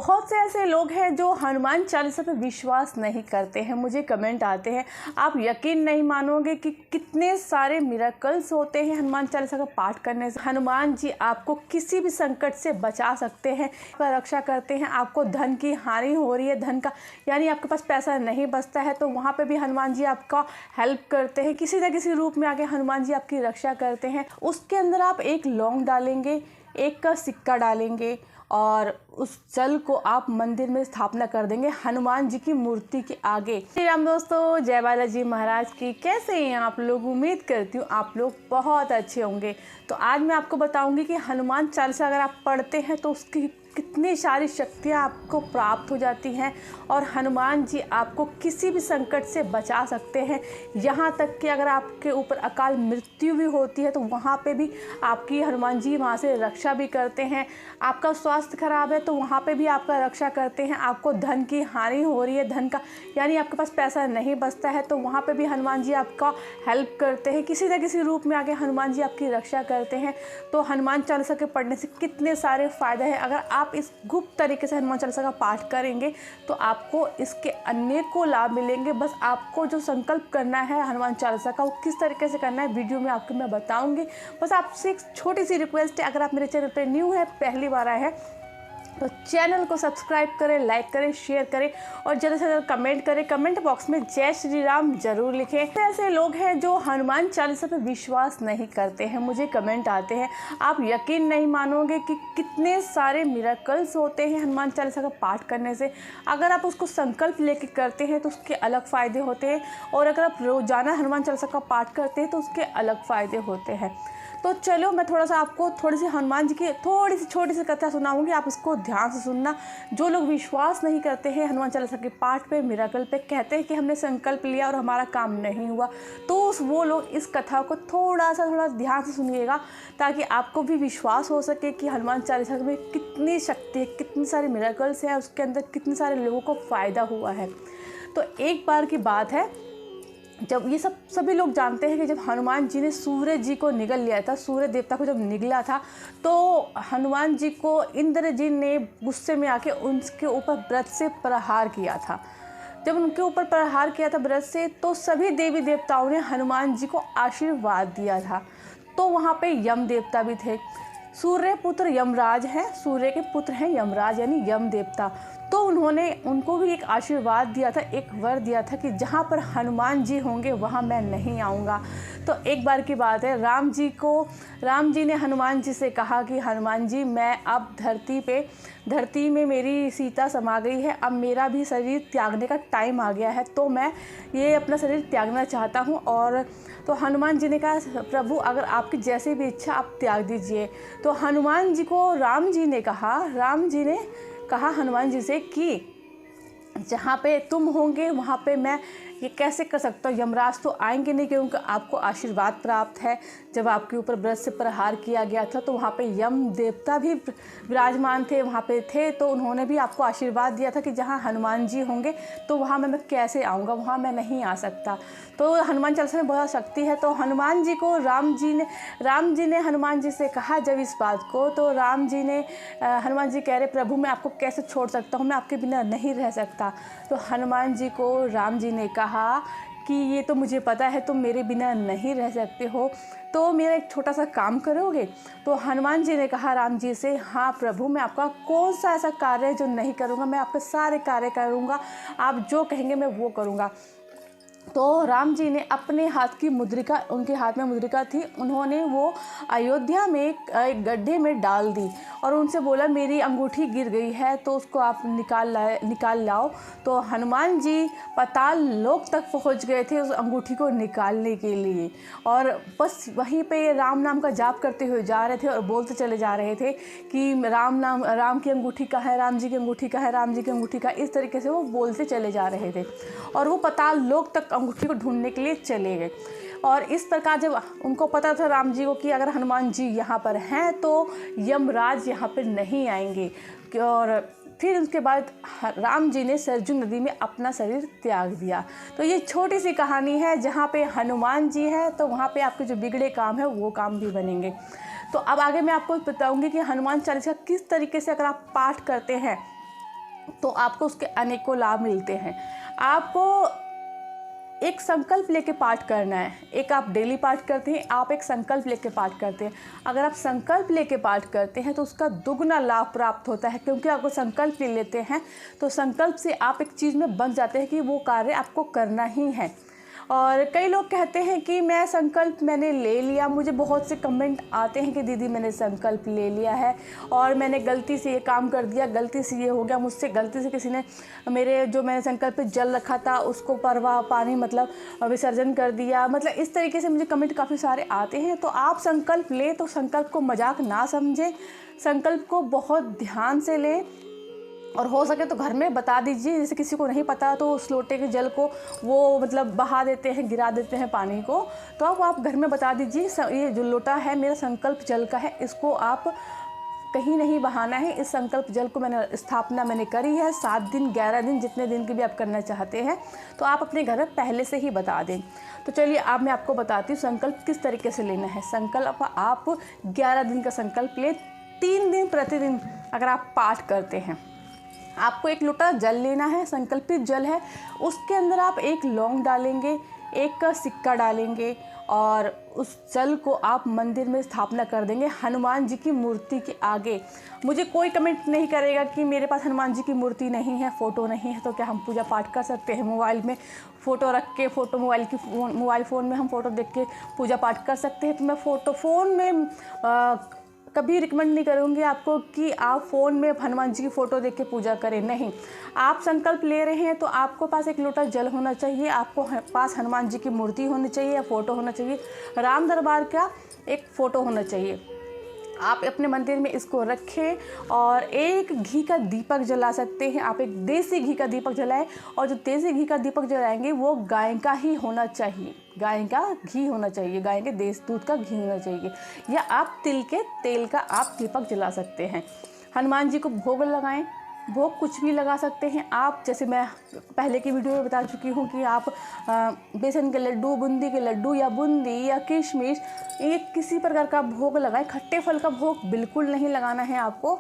बहुत से ऐसे लोग हैं जो हनुमान चालीसा पे विश्वास नहीं करते हैं। मुझे कमेंट आते हैं, आप यकीन नहीं मानोगे कि कितने सारे मिरेकल्स होते हैं हनुमान चालीसा का पाठ करने से। हनुमान जी आपको किसी भी संकट से बचा सकते हैं, रक्षा करते हैं। आपको धन की हानि हो रही है, धन का यानी आपके पास पैसा नहीं बचता है, तो वहाँ पे भी हनुमान जी आपका हेल्प करते हैं। किसी न किसी रूप में आके हनुमान जी आपकी रक्षा करते हैं। उसके अंदर आप एक लौंग डालेंगे, एक का सिक्का डालेंगे और उस जल को आप मंदिर में स्थापना कर देंगे हनुमान जी की मूर्ति के आगे। श्री राम दोस्तों, जय बालाजी महाराज की। कैसे हैं आप लोग? उम्मीद करती हूँ आप लोग बहुत अच्छे होंगे। तो आज मैं आपको बताऊंगी कि हनुमान चालीसा अगर आप पढ़ते हैं तो उसकी कितनी सारी शक्तियाँ आपको प्राप्त हो जाती हैं और हनुमान जी आपको किसी भी संकट से बचा सकते हैं। यहाँ तक कि अगर आपके ऊपर अकाल मृत्यु भी होती है तो वहाँ पे भी आपकी हनुमान जी वहाँ से रक्षा भी करते हैं। आपका स्वास्थ्य खराब है तो वहाँ पे भी आपका रक्षा करते हैं। आपको धन की हानि हो रही है, धन का यानी आपके पास पैसा नहीं बचता है, तो वहाँ पे भी हनुमान जी आपका हेल्प करते हैं। किसी न किसी रूप में आके हनुमान जी आपकी रक्षा करते हैं। तो हनुमान चालीसा के पढ़ने से कितने सारे फ़ायदे हैं। अगर आप इस गुप्त तरीके से हनुमान चालीसा का पाठ करेंगे तो आपको इसके अनेकों लाभ मिलेंगे। बस आपको जो संकल्प करना है हनुमान चालीसा का, वो किस तरीके से करना है वीडियो में आपको मैं बताऊंगी। बस आपसे एक छोटी सी रिक्वेस्ट है, अगर आप मेरे चैनल पे न्यू है, पहली बार आए हैं, तो चैनल को सब्सक्राइब करें, लाइक करें, शेयर करें और ज़्यादा से ज़्यादा कमेंट करें। कमेंट बॉक्स में जय श्री राम जरूर लिखें। ऐसे लोग हैं जो हनुमान चालीसा पे विश्वास नहीं करते हैं। मुझे कमेंट आते हैं, आप यकीन नहीं मानोगे कि कितने सारे मिरेकल्स होते हैं हनुमान चालीसा का पाठ करने से। अगर आप उसको संकल्प लेके करते हैं तो उसके अलग फ़ायदे होते हैं, और अगर आप रोज़ाना हनुमान चालीसा का पाठ करते हैं तो उसके अलग फ़ायदे होते हैं। तो चलो मैं थोड़ा सा आपको थोड़ी सी हनुमान जी की थोड़ी सी छोटी सी कथा सुनाऊंगी, आप इसको ध्यान से सुनना। जो लोग विश्वास नहीं करते हैं हनुमान चालीसा के पाठ पे, मिरेकल पे, कहते हैं कि हमने संकल्प लिया और हमारा काम नहीं हुआ, तो वो लोग इस कथा को थोड़ा ध्यान से सुनिएगा, ताकि आपको भी विश्वास हो सके कि हनुमान चालीसा में कितनी शक्ति है, कितनी सारी मिरेकल्स हैं, उसके अंदर कितने सारे लोगों को फ़ायदा हुआ है। तो एक बार की बात है, जब ये सभी लोग जानते हैं कि जब हनुमान जी ने सूर्य जी को निगल लिया था, सूर्य देवता को जब निगला था, तो हनुमान जी को इंद्र जी ने गुस्से में आके उनके ऊपर व्रत से प्रहार किया था। जब उनके ऊपर प्रहार किया था व्रत से, तो सभी देवी देवताओं ने हनुमान जी को आशीर्वाद दिया था। तो वहाँ पे यम देवता भी थे। सूर्य पुत्र यमराज हैं, सूर्य के पुत्र हैं यमराज यानी यम देवता। तो उन्होंने उनको भी एक आशीर्वाद दिया था, एक वर दिया था कि जहाँ पर हनुमान जी होंगे वहाँ मैं नहीं आऊँगा। तो एक बार की बात है, राम जी ने हनुमान जी से कहा कि हनुमान जी, मैं अब धरती में मेरी सीता समा गई है, अब मेरा भी शरीर त्यागने का टाइम आ गया है, तो मैं ये अपना शरीर त्यागना चाहता हूँ। और तो हनुमान जी ने कहा, प्रभु अगर आपकी जैसी भी इच्छा आप त्याग दीजिए। तो हनुमान जी को राम जी ने कहा हनुमान जी से कि जहाँ पे तुम होंगे वहाँ पे मैं ये कैसे कर सकता हूँ, यमराज तो आएंगे नहीं, क्योंकि आपको आशीर्वाद प्राप्त है। जब आपके ऊपर व्रत से प्रहार किया गया था तो वहाँ पे यम देवता भी विराजमान थे, वहाँ पे थे, तो उन्होंने भी आपको आशीर्वाद दिया था कि जहाँ हनुमान जी होंगे तो वहाँ मैं कैसे आऊँगा, वहाँ मैं नहीं आ सकता। तो हनुमान चालीसा में बहुत शक्ति है। तो हनुमान जी को राम जी ने हनुमान जी से कहा जब इस बात को, तो हनुमान जी कह रहे, प्रभु मैं आपको कैसे छोड़ सकता हूँ, मैं आपके बिना नहीं रह सकता। तो हनुमान जी को राम जी ने कहा कि ये तो मुझे पता है तुम मेरे बिना नहीं रह सकते हो, तो मेरा एक छोटा सा काम करोगे? तो हनुमान जी ने कहा राम जी से, हाँ प्रभु, मैं आपका कौन सा ऐसा कार्य जो नहीं करूँगा, मैं आपके सारे कार्य करूँगा, आप जो कहेंगे मैं वो करूँगा। तो राम जी ने अपने हाथ की मुद्रिका, उनके हाथ में मुद्रिका थी, उन्होंने वो अयोध्या में एक गड्ढे में डाल दी और उनसे बोला मेरी अंगूठी गिर गई है तो उसको आप निकाल लाओ। तो हनुमान जी पाताल लोक तक पहुंच गए थे उस अंगूठी को निकालने के लिए, और बस वहीं पे राम नाम का जाप करते हुए जा रहे थे और बोलते चले जा रहे थे कि राम की अंगूठी का है, राम जी की अंगूठी का है, राम जी की अंगूठी का। इस तरीके से वो बोलते चले जा रहे थे और वो पाताल लोक तक अंगूठी को ढूंढने के लिए चले गए। और इस प्रकार जब उनको पता था राम जी को कि अगर हनुमान जी यहाँ पर हैं तो यमराज यहाँ पर नहीं आएंगे, और फिर उसके बाद राम जी ने सरजू नदी में अपना शरीर त्याग दिया। तो ये छोटी सी कहानी है, जहाँ पे हनुमान जी हैं तो वहाँ पे आपके जो बिगड़े काम है वो काम भी बनेंगे। तो अब आगे मैं आपको बताऊंगी कि हनुमान चालीसा किस तरीके से अगर आप पाठ करते हैं तो आपको उसके अनेकों लाभ मिलते हैं। आपको एक संकल्प लेके पाठ करना है। एक आप डेली पाठ करते हैं, आप एक संकल्प लेके पाठ करते हैं। अगर आप संकल्प लेके पाठ करते हैं तो उसका दुगना लाभ प्राप्त होता है, क्योंकि आपको संकल्प ले लेते हैं तो संकल्प से आप एक चीज़ में बन जाते हैं कि वो कार्य आपको करना ही है। और कई लोग कहते हैं कि मैं संकल्प मैंने ले लिया, मुझे बहुत से कमेंट आते हैं कि दीदी मैंने संकल्प ले लिया है और मैंने गलती से ये काम कर दिया, गलती से ये हो गया, मुझसे गलती से किसी ने मेरे जो मैंने संकल्प पे जल रखा था उसको परवाह पानी मतलब विसर्जन कर दिया। मतलब इस तरीके से मुझे कमेंट काफ़ी सारे आते हैं। तो आप संकल्प लें तो संकल्प को मजाक ना समझें, संकल्प को बहुत ध्यान से लें और हो सके तो घर में बता दीजिए। जैसे किसी को नहीं पता तो उस लोटे के जल को वो मतलब बहा देते हैं, गिरा देते हैं पानी को, तो आप घर में बता दीजिए ये जो लोटा है मेरा संकल्प जल का है, इसको आप कहीं नहीं बहाना है। इस संकल्प जल को स्थापना मैंने करी है 7 दिन 11 दिन जितने दिन की भी आप करना चाहते हैं, तो आप अपने घर में पहले से ही बता दें। तो चलिए अब मैं आपको बताती हूँ संकल्प किस तरीके से लेना है। संकल्प आप 11 दिन का संकल्प लें। 3 दिन प्रतिदिन अगर आप पाठ करते हैं, आपको एक लोटा जल लेना है, संकल्पित जल है, उसके अंदर आप 1 लौंग डालेंगे, 1 का सिक्का डालेंगे और उस जल को आप मंदिर में स्थापना कर देंगे हनुमान जी की मूर्ति के आगे। मुझे कोई कमेंट नहीं करेगा कि मेरे पास हनुमान जी की मूर्ति नहीं है, फ़ोटो नहीं है, तो क्या हम पूजा पाठ कर सकते हैं? मोबाइल में फ़ोटो रख के मोबाइल फ़ोन में हम फ़ोटो देख के पूजा पाठ कर सकते हैं। तो मैं फ़ोन में कभी रिकमेंड नहीं करूँगी आपको कि आप फ़ोन में हनुमान जी की फ़ोटो देख के पूजा करें। नहीं, आप संकल्प ले रहे हैं तो आपको पास एक लोटा जल होना चाहिए, आपको पास हनुमान जी की मूर्ति होनी चाहिए या फ़ोटो होना चाहिए, राम दरबार का एक फ़ोटो होना चाहिए। आप अपने मंदिर में इसको रखें और एक घी का दीपक जला सकते हैं। आप एक देसी घी का दीपक जलाएं और जो देसी घी का दीपक जलाएंगे वो गाय का ही होना चाहिए, गाय का घी होना चाहिए, गाय के देसी दूध का घी होना चाहिए, या आप तिल के तेल का आप दीपक जला सकते हैं। हनुमान जी को भोग लगाएं, भोग कुछ भी लगा सकते हैं आप। जैसे मैं पहले की वीडियो में बता चुकी हूँ कि आप बेसन के लड्डू, बूंदी के लड्डू या बूंदी या किशमिश, ये किसी प्रकार का भोग लगाएं। खट्टे फल का भोग बिल्कुल नहीं लगाना है आपको,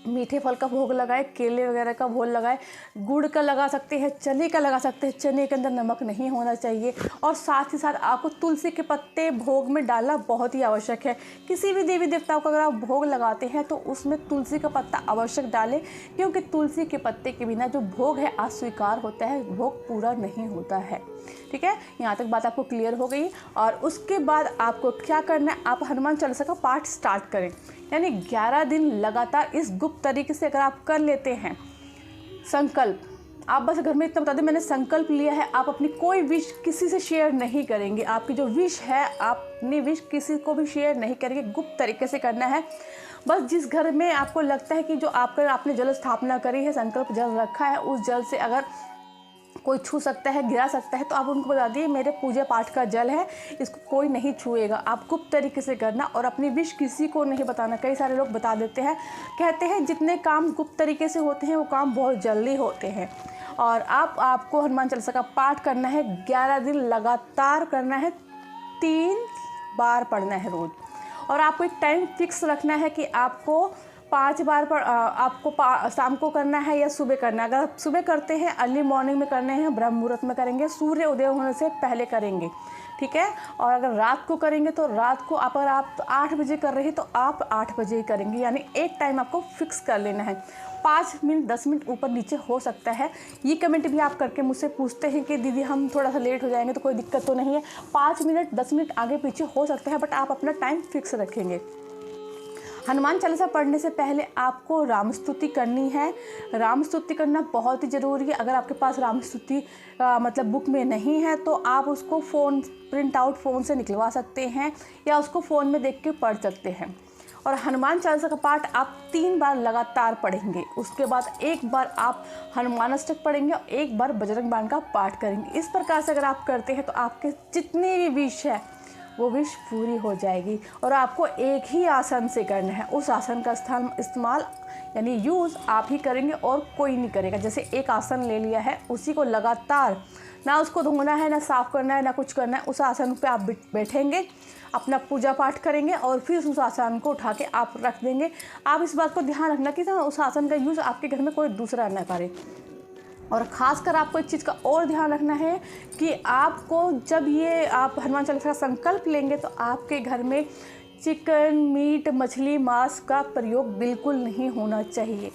मीठे फल का भोग लगाए, केले वगैरह का भोग लगाए, गुड़ का लगा सकते हैं, चने का लगा सकते हैं, चने के अंदर नमक नहीं होना चाहिए। और साथ ही साथ आपको तुलसी के पत्ते भोग में डालना बहुत ही आवश्यक है। किसी भी देवी देवताओं को अगर आप भोग लगाते हैं तो उसमें तुलसी का पत्ता आवश्यक डालें, क्योंकि तुलसी के पत्ते के बिना जो भोग है अस्वीकार होता है, भोग पूरा नहीं होता है। ठीक है, यहाँ तक बात आपको क्लियर हो गई। और उसके बाद आपको क्या करना है, आप हनुमान चालीसा का पाठ स्टार्ट करें। यानी 11 दिन लगातार इस गुप्त तरीके से अगर आप कर लेते हैं संकल्प, आप बस घर में इतना बता दें मैंने संकल्प लिया है, आप अपनी कोई विश किसी से शेयर नहीं करेंगे। आपकी जो विश है आप अपनी विश किसी को भी शेयर नहीं करेंगे, गुप्त तरीके से करना है। बस जिस घर में आपको लगता है कि जो आपने जल स्थापना करी है, संकल्प जल रखा है, उस जल से अगर कोई छू सकता है, गिरा सकता है, तो आप उनको बता दिए मेरे पूजा पाठ का जल है, इसको कोई नहीं छुएगा। आप गुप्त तरीके से करना और अपनी विश किसी को नहीं बताना। कई सारे लोग बता देते हैं, कहते हैं जितने काम गुप्त तरीके से होते हैं वो काम बहुत जल्दी होते हैं। और आपको हनुमान चालीसा का पाठ करना है, 11 दिन लगातार करना है, 3 बार पढ़ना है रोज़। और आपको एक टाइम फिक्स रखना है कि आपको 5 बार पर आपको शाम को करना है या सुबह करना है। अगर आप सुबह करते हैं, अर्ली मॉर्निंग में करने हैं, ब्रह्म मुहूर्त में करेंगे, सूर्य उदय होने से पहले करेंगे, ठीक है। और अगर रात को करेंगे तो रात को अगर आप 8 बजे कर रहे हैं तो आप 8 बजे ही करेंगे। यानी एक टाइम आपको फिक्स कर लेना है। 5 मिनट 10 मिनट ऊपर नीचे हो सकता है। ये कमेंट भी आप करके मुझसे पूछते हैं कि दीदी हम थोड़ा सा लेट हो जाएंगे, तो कोई दिक्कत तो नहीं है। 5 मिनट 10 मिनट आगे पीछे हो सकता है, बट आप अपना टाइम फिक्स रखेंगे। हनुमान चालीसा पढ़ने से पहले आपको राम स्तुति करनी है। राम स्तुति करना बहुत ही ज़रूरी है। अगर आपके पास राम स्तुति मतलब बुक में नहीं है तो आप उसको प्रिंट आउट फ़ोन से निकलवा सकते हैं या उसको फ़ोन में देख के पढ़ सकते हैं। और हनुमान चालीसा का पाठ आप 3 बार लगातार पढ़ेंगे। उसके बाद 1 बार आप हनुमान अष्टक पढ़ेंगे और 1 बार बजरंग बाण का पाठ करेंगे। इस प्रकार से अगर आप करते हैं तो आपके जितने भी विश है वो विश पूरी हो जाएगी। और आपको एक ही आसन से करना है। उस आसन का इस्तेमाल यानी यूज़ आप ही करेंगे और कोई नहीं करेगा। जैसे एक आसन ले लिया है, उसी को लगातार, ना उसको धोना है, ना साफ़ करना है, ना कुछ करना है, उस आसन पे आप बैठेंगे, अपना पूजा पाठ करेंगे और फिर उस आसन को उठा के आप रख देंगे। आप इस बात को ध्यान रखना कि उस आसन का यूज़ आपके घर में कोई दूसरा ना करे। और ख़ासकर आपको एक चीज़ का और ध्यान रखना है कि आपको जब ये आप हनुमान चालीसा का संकल्प लेंगे तो आपके घर में चिकन, मीट, मछली, मांस का प्रयोग बिल्कुल नहीं होना चाहिए।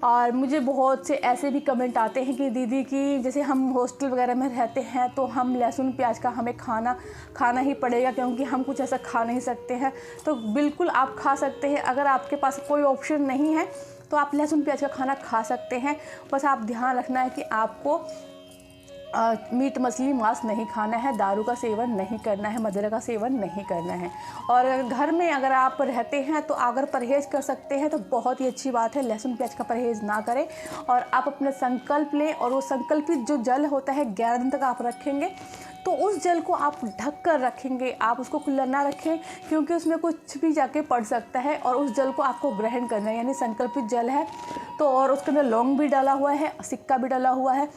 और मुझे बहुत से ऐसे भी कमेंट आते हैं कि दीदी की जैसे हम हॉस्टल वगैरह में रहते हैं तो हम लहसुन प्याज का हमें खाना ही पड़ेगा क्योंकि हम कुछ ऐसा खा नहीं सकते हैं। तो बिल्कुल आप खा सकते हैं, अगर आपके पास कोई ऑप्शन नहीं है तो आप लहसुन प्याज का खाना खा सकते हैं। बस आप ध्यान रखना है कि आपको मीट, मछली, मांस नहीं खाना है, दारू का सेवन नहीं करना है, मदिरा का सेवन नहीं करना है। और घर में अगर आप रहते हैं तो अगर परहेज़ कर सकते हैं तो बहुत ही अच्छी बात है, लहसुन प्याज का परहेज़ ना करें और आप अपना संकल्प लें। और वो संकल्पित जो जल होता है 11 दिन तक आप रखेंगे, तो उस जल को आप ढक कर रखेंगे, आप उसको खुला ना रखें क्योंकि उसमें कुछ भी जाके पड़ सकता है। और उस जल को आपको ग्रहण करना है, यानी संकल्पित जल है तो, और उसके अंदर लौंग भी डाला हुआ है, सिक्का भी डाला हुआ है।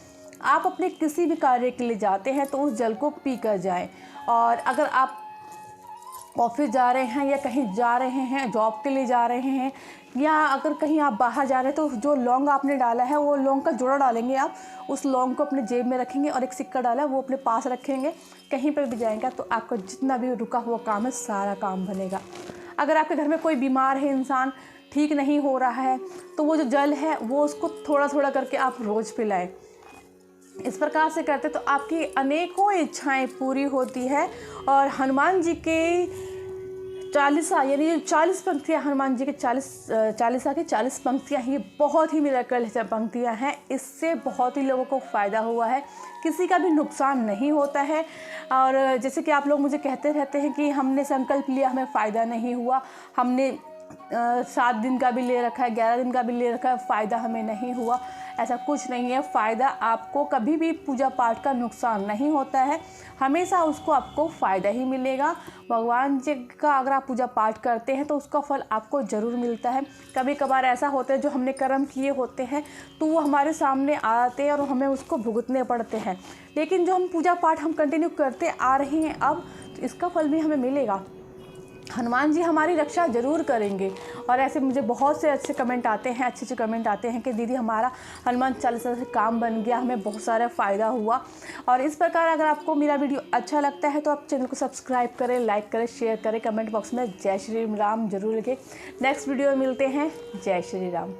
आप अपने किसी भी कार्य के लिए जाते हैं तो उस जल को पी कर जाएँ। और अगर आप ऑफिस जा रहे हैं या कहीं जा रहे हैं, जॉब के लिए जा रहे हैं, या अगर कहीं आप बाहर जा रहे हैं तो जो लौंग आपने डाला है वो लौंग का जोड़ा डालेंगे आप, उस लौंग को अपने जेब में रखेंगे और एक सिक्का डाला है वो अपने पास रखेंगे। कहीं पर भी जाएंगे तो आपका जितना भी रुका हुआ काम है सारा काम बनेगा। अगर आपके घर में कोई बीमार है, इंसान ठीक नहीं हो रहा है, तो वो जो जल है वो उसको थोड़ा थोड़ा करके आप रोज़ पिलाएं। इस प्रकार से करते तो आपकी अनेकों इच्छाएं पूरी होती है। और हनुमान जी के चालीसा यानी जो 40 पंक्तियाँ, हनुमान जी के चालीसा की 40 पंक्तियाँ, ये बहुत ही मिरेकल पंक्तियाँ हैं। इससे बहुत ही लोगों को फ़ायदा हुआ है, किसी का भी नुकसान नहीं होता है। और जैसे कि आप लोग मुझे कहते रहते हैं कि हमने संकल्प लिया, हमें फ़ायदा नहीं हुआ, हमने 7 दिन का भी ले रखा है, 11 दिन का भी ले रखा है, फ़ायदा हमें नहीं हुआ। ऐसा कुछ नहीं है, फ़ायदा आपको कभी भी पूजा पाठ का नुकसान नहीं होता है, हमेशा उसको आपको फ़ायदा ही मिलेगा। भगवान जी का अगर आप पूजा पाठ करते हैं तो उसका फल आपको ज़रूर मिलता है। कभी कभार ऐसा होता है जो हमने कर्म किए होते हैं तो वो हमारे सामने आते हैं और हमें उसको भुगतने पड़ते हैं, लेकिन जो हम पूजा पाठ हम कंटिन्यू करते आ रहे हैं अब, तो इसका फल भी हमें मिलेगा। हनुमान जी हमारी रक्षा ज़रूर करेंगे। और ऐसे मुझे बहुत से अच्छे कमेंट आते हैं, अच्छे कमेंट आते हैं कि दीदी हमारा हनुमान चालीसा से काम बन गया, हमें बहुत सारा फ़ायदा हुआ। और इस प्रकार अगर आपको मेरा वीडियो अच्छा लगता है तो आप चैनल को सब्सक्राइब करें, लाइक करें, शेयर करें, कमेंट बॉक्स में जय श्री राम जरूर लिखें। नेक्स्ट वीडियो में मिलते हैं। जय श्री राम।